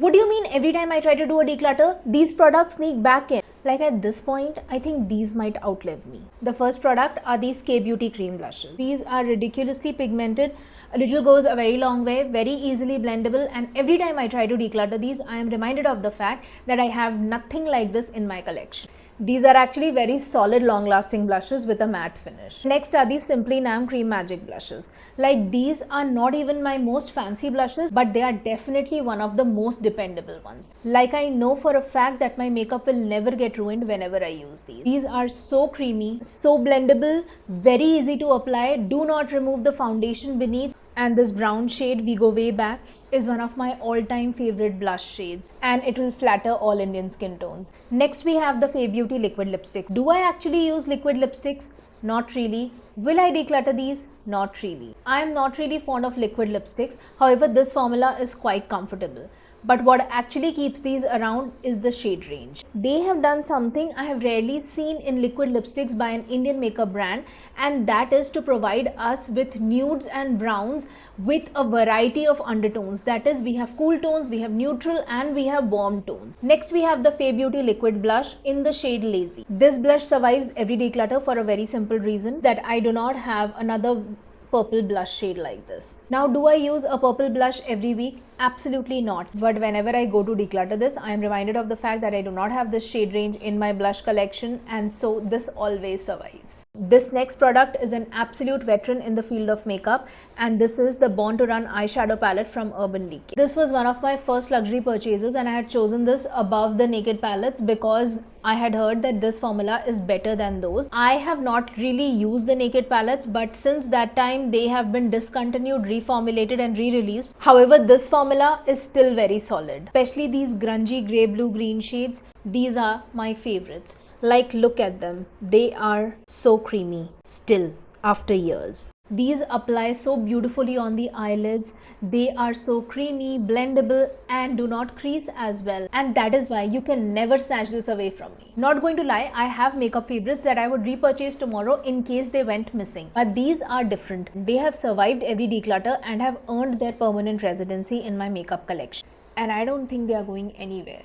What do you mean every time I try to do a declutter, these products sneak back in? Like at this point, I think these might outlive me. The first product are these K-Beauty cream blushes. These are ridiculously pigmented. A little goes a very long way, very easily blendable, and every time I try to declutter these, I am reminded of the fact that I have nothing like this in my collection. These are actually very solid, long-lasting blushes with a matte finish. Next are these Simply Nam Cream Magic blushes. Like, these are not even my most fancy blushes, but they are definitely one of the most dependable ones. Like, I know for a fact that my makeup will never get ruined whenever I use these. These are so creamy, so blendable, very easy to apply, do not remove the foundation beneath. And this brown shade, We Go Way Back, is one of my all-time favorite blush shades, and it will flatter all Indian skin tones. Next we have the Fay Beauty liquid lipsticks. Do I actually use liquid lipsticks? Not really. Will I declutter these? Not really. I am not really fond of liquid lipsticks. However, this formula is quite comfortable. But what actually keeps these around is the shade range. They have done something I have rarely seen in liquid lipsticks by an Indian makeup brand, and that is to provide us with nudes and browns with a variety of undertones. That is, we have cool tones, we have neutral, and we have warm tones. Next we have the Fay Beauty liquid blush in the shade Lazy. This blush survives every declutter for a very simple reason, that I do not have another purple blush shade like this. Now, do I use a purple blush every week? Absolutely not. But whenever I go to declutter this, I am reminded of the fact that I do not have this shade range in my blush collection, and so this always survives. This next product is an absolute veteran in the field of makeup, and this is the Born to Run eyeshadow palette from Urban Decay. This was one of my first luxury purchases, and I had chosen this above the Naked palettes because I had heard that this formula is better than those. I have not really used the Naked palettes, but since that time they have been discontinued, reformulated and re-released. However, this formula is still very solid, especially these grungy grey, blue, green shades. These are my favorites. Like, look at them. They are so creamy still after years. These apply so beautifully on the eyelids. They are so creamy, blendable, and do not crease as well. And that is why you can never snatch this away from me. Not going to lie, I have makeup favorites that I would repurchase tomorrow in case they went missing. But these are different. They have survived every declutter and have earned their permanent residency in my makeup collection. And I don't think they are going anywhere.